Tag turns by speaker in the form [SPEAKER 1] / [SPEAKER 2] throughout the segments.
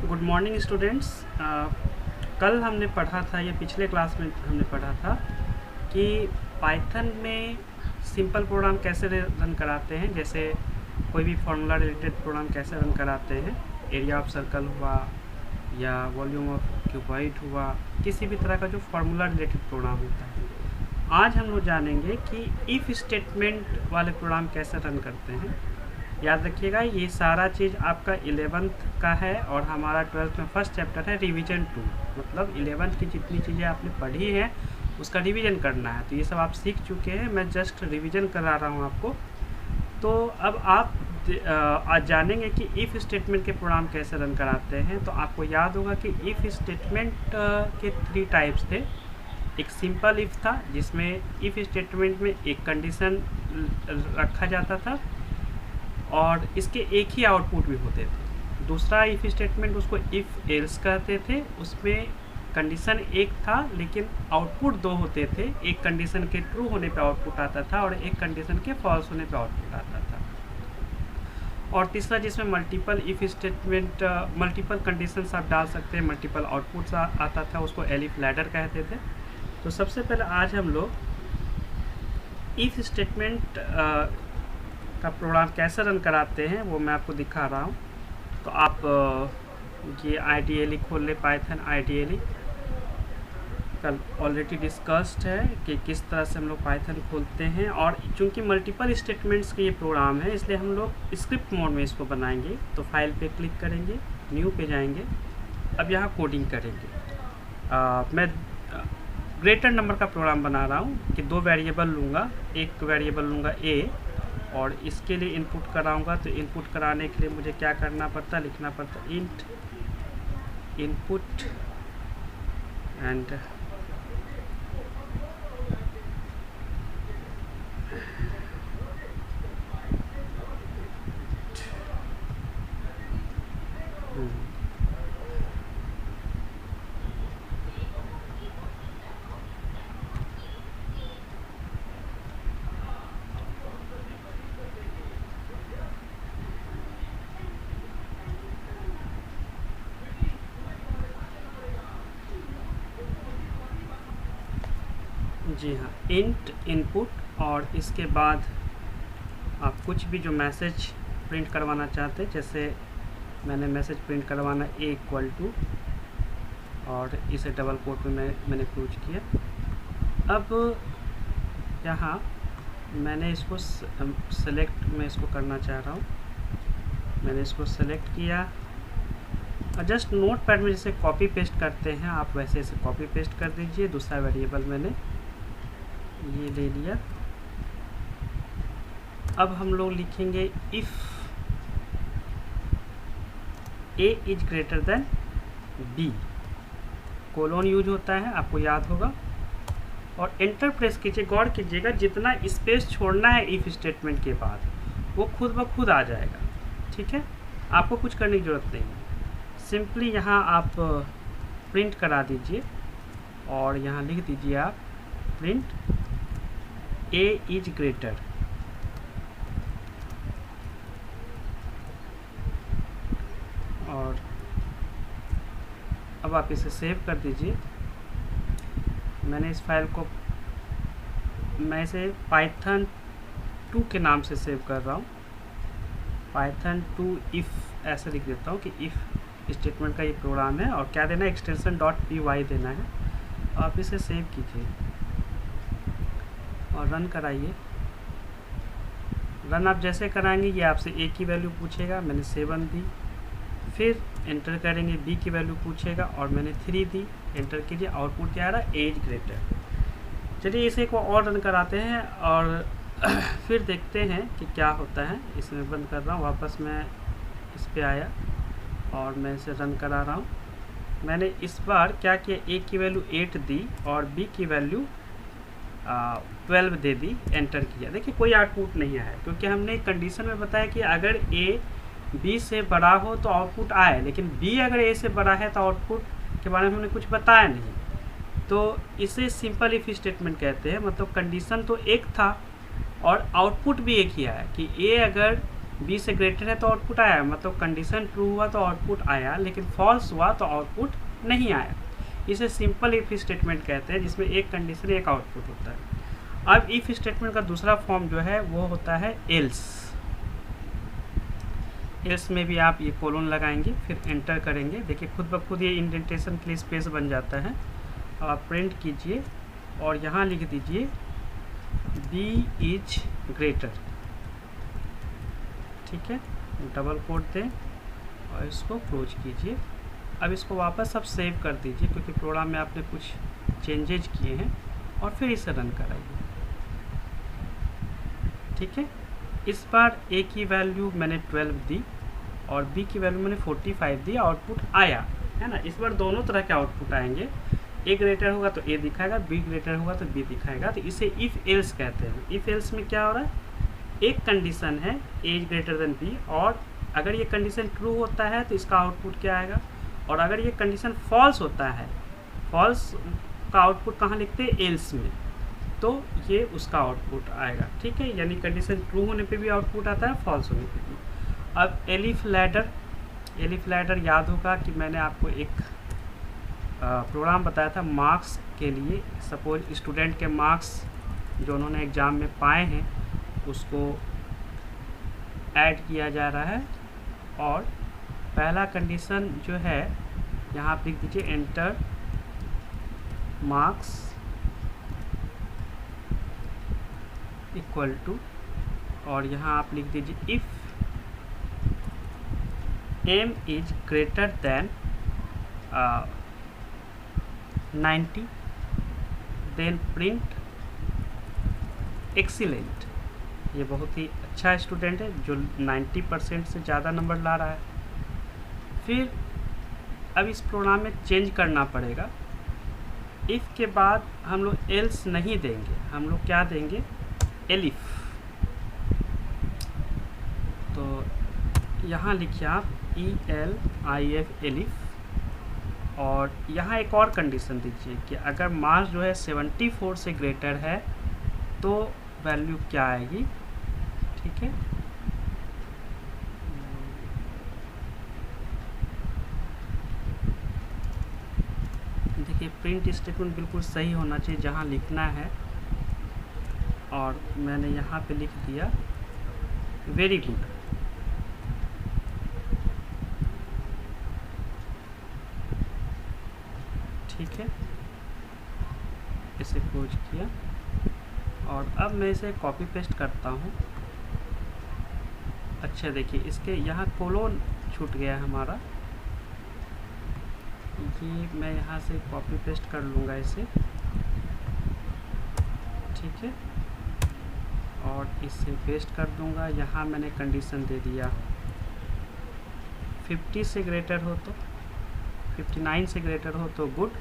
[SPEAKER 1] Good morning students. कल हमने पढ़ा था या पिछले क्लास में हमने पढ़ा था कि पाइथन में सिंपल प्रोग्राम कैसे रन कराते हैं। जैसे कोई भी फार्मूला रिलेटेड प्रोग्राम कैसे रन कराते हैं, एरिया ऑफ सर्कल हुआ या वॉल्यूम ऑफ क्यूबॉइड हुआ, किसी भी तरह का जो फार्मूला रिलेटेड प्रोग्राम होता है। आज हम लोग जानेंगे कि इफ़ स्टेटमेंट वाले प्रोग्राम कैसे रन करते हैं। याद रखिएगा, ये सारा चीज़ आपका 11th का है और हमारा 12th में फर्स्ट चैप्टर है रिवीजन 2। मतलब 11th की जितनी चीज़ें आपने पढ़ी हैं उसका रिवीजन करना है। तो ये सब आप सीख चुके हैं, मैं जस्ट रिवीजन करा रहा हूँ आपको। तो अब आप आज जानेंगे कि इफ़ स्टेटमेंट के प्रोग्राम कैसे रन कराते हैं। तो आपको याद होगा कि इफ़ स्टेटमेंट के 3 टाइप्स थे। एक सिंपल इफ़ था जिसमें इफ़ स्टेटमेंट में एक कंडीशन रखा जाता था और इसके एक ही आउटपुट भी होते थे। दूसरा इफ़ स्टेटमेंट, उसको इफ़ एल्स कहते थे, उसमें कंडीशन एक था लेकिन आउटपुट 2 होते थे। एक कंडीशन के ट्रू होने पे आउटपुट आता था और एक कंडीशन के फॉल्स होने पे आउटपुट आता था। और तीसरा जिसमें multiple if statement, multiple conditions आप डाल सकते हैं, मल्टीपल आउटपुट्स आता था, उसको एलिफ लैडर कहते थे। तो सबसे पहले आज हम लोग इफ़ स्टेटमेंट का प्रोग्राम कैसे रन कराते हैं वो मैं आपको दिखा रहा हूँ। तो आप ये आइडियली खोल ले, पाइथन आइडियली कल ऑलरेडी डिस्कस्ड है कि किस तरह से हम लोग पाइथन खोलते हैं। और चूंकि मल्टीपल स्टेटमेंट्स के ये प्रोग्राम है इसलिए हम लोग स्क्रिप्ट मोड में इसको बनाएंगे। तो फाइल पे क्लिक करेंगे, न्यू पे जाएंगे, अब यहाँ कोडिंग करेंगे। मैं ग्रेटर नंबर का प्रोग्राम बना रहा हूँ कि 2 वेरिएबल लूँगा। एक वेरिएबल लूँगा a और इसके लिए इनपुट कराऊंगा। तो इनपुट कराने के लिए मुझे क्या करना पड़ता, लिखना पड़ता इंट इनपुट एंड जी हाँ, इंट इनपुट। और इसके बाद आप कुछ भी जो मैसेज प्रिंट करवाना चाहते हैं, जैसे मैंने मैसेज प्रिंट करवाना a = और इसे डबल कोट में मैंने क्लोज किया। अब यहाँ मैंने इसको सेलेक्ट में इसको करना चाह रहा हूँ। मैंने इसको सेलेक्ट किया और जस्ट नोट पैड में जैसे कॉपी पेस्ट करते हैं आप वैसे इसे कॉपी पेस्ट कर दीजिए। दूसरा वेरिएबल मैंने ये ले लिया। अब हम लोग लिखेंगे if a is greater than b। Colon use होता है, आपको याद होगा। और एंटर प्रेस कीजिए। गौर कीजिएगा, जितना स्पेस छोड़ना है इफ़ स्टेटमेंट के बाद वो खुद ब खुद आ जाएगा। ठीक है, आपको कुछ करने की ज़रूरत नहीं है। सिंपली यहाँ आप प्रिंट करा दीजिए और यहाँ लिख दीजिए आप प्रिंट a इज ग्रेटर। और अब आप इसे सेव कर दीजिए। मैंने इस फाइल को, मैं इसे पाइथन 2 के नाम से सेव कर रहा हूँ। पाइथन 2 इफ़ ऐसे लिख देता हूँ कि इफ़ स्टेटमेंट का ये प्रोग्राम है। और क्या देना है, एक्सटेंशन .py देना है। आप इसे सेव कीजिए और रन कराइए। रन आप जैसे कराएंगे ये आपसे a की वैल्यू पूछेगा, मैंने 7 दी। फिर एंटर करेंगे, b की वैल्यू पूछेगा और मैंने 3 दी। एंटर कीजिए, आउटपुट क्या आ रहा है, एज ग्रेटर। चलिए इसे एक और रन कराते हैं और फिर देखते हैं कि क्या होता है। इसमें बंद कर रहा हूँ, वापस मैं इस पे आया और मैं इसे रन करा रहा हूँ। मैंने इस बार क्या किया, a की वैल्यू 8 दी और b की वैल्यू 12 दे दी। एंटर किया, देखिए कोई आउटपुट नहीं आया क्योंकि हमने कंडीशन में बताया कि अगर a b से बड़ा हो तो आउटपुट आए, लेकिन b अगर a से बड़ा है तो आउटपुट के बारे में हमने कुछ बताया नहीं। तो इसे सिंपल इफ स्टेटमेंट कहते हैं। मतलब कंडीशन तो एक था और आउटपुट भी एक ही आया कि a अगर बी से ग्रेटर है तो आउटपुट आया, मतलब कंडीशन ट्रू हुआ तो आउटपुट आया, लेकिन फॉल्स हुआ तो आउटपुट नहीं आया। इसे सिंपल इफ स्टेटमेंट कहते हैं, जिसमें एक कंडीशन एक आउटपुट होता है। अब इफ स्टेटमेंट का दूसरा फॉर्म जो है वो होता है एल्स। एल्स में भी आप ये कोलन लगाएंगे, फिर एंटर करेंगे। देखिए खुद ब खुद ये इंडेंटेशन के लिए स्पेस बन जाता है। आप प्रिंट कीजिए और यहाँ लिख दीजिए बी इज ग्रेटर, ठीक है, डबल कोट दें और इसको क्लोज कीजिए। अब इसको वापस आप सेव कर दीजिए, क्योंकि प्रोग्राम में आपने कुछ चेंजेज किए हैं, और फिर इसे रन कराइए, ठीक है। इस बार ए की वैल्यू मैंने 12 दी और बी की वैल्यू मैंने 45 दी, आउटपुट आया, है ना। इस बार दोनों तरह के आउटपुट आएंगे, ए ग्रेटर होगा तो ए दिखाएगा, बी ग्रेटर होगा तो बी दिखाएगा। तो इसे इफ एल्स कहते हैं। इफ एल्स में क्या हो रहा है, एक कंडीशन है ए ग्रेटर देन बी, और अगर ये कंडीशन ट्रू होता है तो इसका आउटपुट क्या आएगा, और अगर ये कंडीशन फॉल्स होता है, फॉल्स का आउटपुट कहाँ लिखते हैं, एल्स में, तो ये उसका आउटपुट आएगा, ठीक है। यानी कंडीशन ट्रू होने पे भी आउटपुट आता है, फॉल्स होने पे भी। अब एलिफ लैडर याद होगा कि मैंने आपको एक प्रोग्राम बताया था मार्क्स के लिए। सपोज स्टूडेंट के मार्क्स जो उन्होंने एग्ज़ाम में पाए हैं उसको ऐड किया जा रहा है, और पहला कंडीशन जो है यहाँ आप लिख दीजिए एंटर मार्क्स इक्वल टू, और यहाँ आप लिख दीजिए if m is greater than 90 then print excellent. ये बहुत ही अच्छा स्टूडेंट है जो 90% से ज़्यादा नंबर ला रहा है। फिर अब इस प्रोग्राम में चेंज करना पड़ेगा। इफ़ के बाद हम लोग एल्स नहीं देंगे, हम लोग क्या देंगे, एलिफ। तो यहाँ लिखिए आप ELIF एलिफ, और यहाँ एक और कंडीशन दीजिए कि अगर मार्क्स जो है 74 से ग्रेटर है तो वैल्यू क्या आएगी, ठीक है। देखिए प्रिंट स्टेटमेंट बिल्कुल सही होना चाहिए जहाँ लिखना है, और मैंने यहाँ पे लिख दिया वेरी गुड। ठीक है, इसे क्लोज किया, और अब मैं इसे कॉपी पेस्ट करता हूँ। अच्छा देखिए इसके यहाँ कोलोन छूट गया है हमारा, ये मैं यहाँ से कॉपी पेस्ट कर लूँगा इसे, ठीक है, और इसे पेस्ट कर दूँगा। यहाँ मैंने कंडीशन दे दिया 50 से ग्रेटर हो तो, 59 से ग्रेटर हो तो गुड,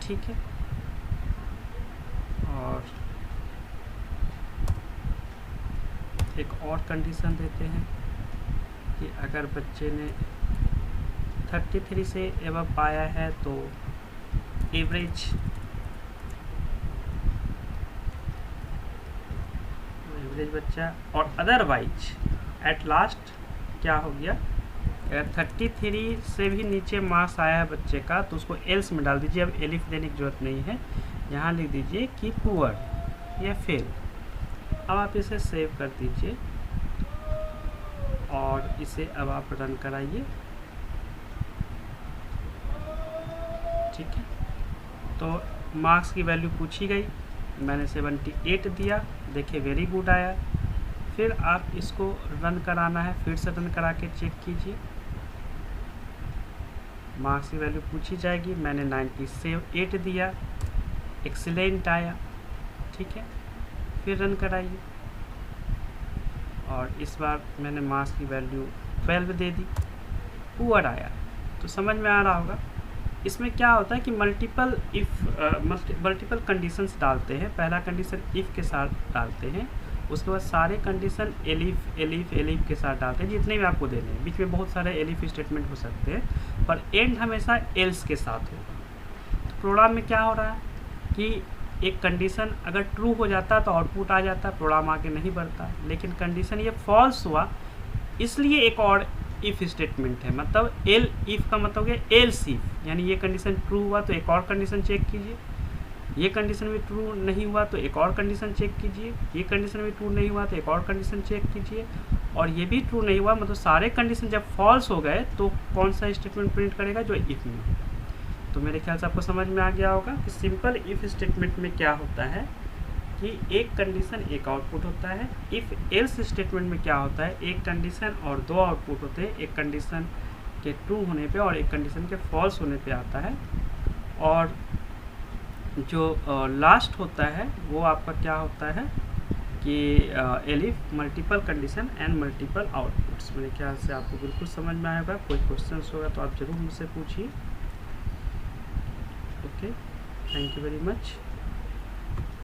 [SPEAKER 1] ठीक है। और एक और कंडीशन देते हैं कि अगर बच्चे ने 33 से एबव पाया है तो एवरेज बच्चा, और अदरवाइज एट लास्ट क्या हो गया, अगर 33 से भी नीचे मार्क्स आया है बच्चे का तो उसको एल्स में डाल दीजिए। अब एलिफ देने की ज़रूरत नहीं है, यहाँ लिख दीजिए कि पुअर या फेल। अब आप इसे सेव कर दीजिए और इसे अब आप रन कराइए, ठीक है। तो मार्क्स की वैल्यू पूछी गई, मैंने 78 दिया, देखिए वेरी गुड आया। फिर आप इसको रन कराना है, फिर से रन करा के चेक कीजिए, मार्क्स की वैल्यू पूछी जाएगी, मैंने 98 दिया, एक्सीलेंट आया, ठीक है। फिर रन कराइए, और इस बार मैंने मार्क्स की वैल्यू 12 दे दी, पुअर आया। तो समझ में आ रहा होगा इसमें क्या होता है कि मल्टीपल कंडीशंस डालते हैं। पहला कंडीशन इफ़ के साथ डालते हैं, उसके बाद सारे कंडीशन एलिफ एलिफ एलिफ के साथ डालते हैं, जितने भी आपको देने हैं। बीच में बहुत सारे एलिफ स्टेटमेंट हो सकते हैं, पर एंड हमेशा एल्स के साथ होगा। तो प्रोग्राम में क्या हो रहा है कि एक कंडीशन अगर ट्रू हो जाता तो आउटपुट आ जाता, प्रोग्राम आगे नहीं बढ़ता, लेकिन कंडीशन ये फॉल्स हुआ, इसलिए एक और इफ़ स्टेटमेंट है। मतलब एल इफ़ का मतलब है एल्स इफ, यानी ये कंडीशन ट्रू हुआ तो एक और कंडीशन चेक कीजिए, ये कंडीशन भी ट्रू नहीं हुआ तो एक और कंडीशन चेक कीजिए, ये कंडीशन भी ट्रू नहीं हुआ तो एक और कंडीशन चेक कीजिए, और ये भी ट्रू नहीं हुआ, मतलब सारे कंडीशन जब फॉल्स हो गए तो कौन सा स्टेटमेंट प्रिंट करेगा, जो इफ़ में। तो मेरे ख्याल से आपको समझ में आ गया होगा कि सिंपल इफ़ स्टेटमेंट में क्या होता है कि एक कंडीशन एक आउटपुट होता है। इफ़ एल्स स्टेटमेंट में क्या होता है, एक कंडीशन और दो आउटपुट होते हैं, एक कंडीशन के ट्रू होने पे और एक कंडीशन के फॉल्स होने पे आता है। और जो लास्ट होता है वो आपका क्या होता है कि elif multiple condition and multiple outputs. मेरे ख्याल से आपको बिल्कुल समझ में आएगा। कोई क्वेश्चंस होगा तो आप ज़रूर मुझसे पूछिए। Okay, thank you very much.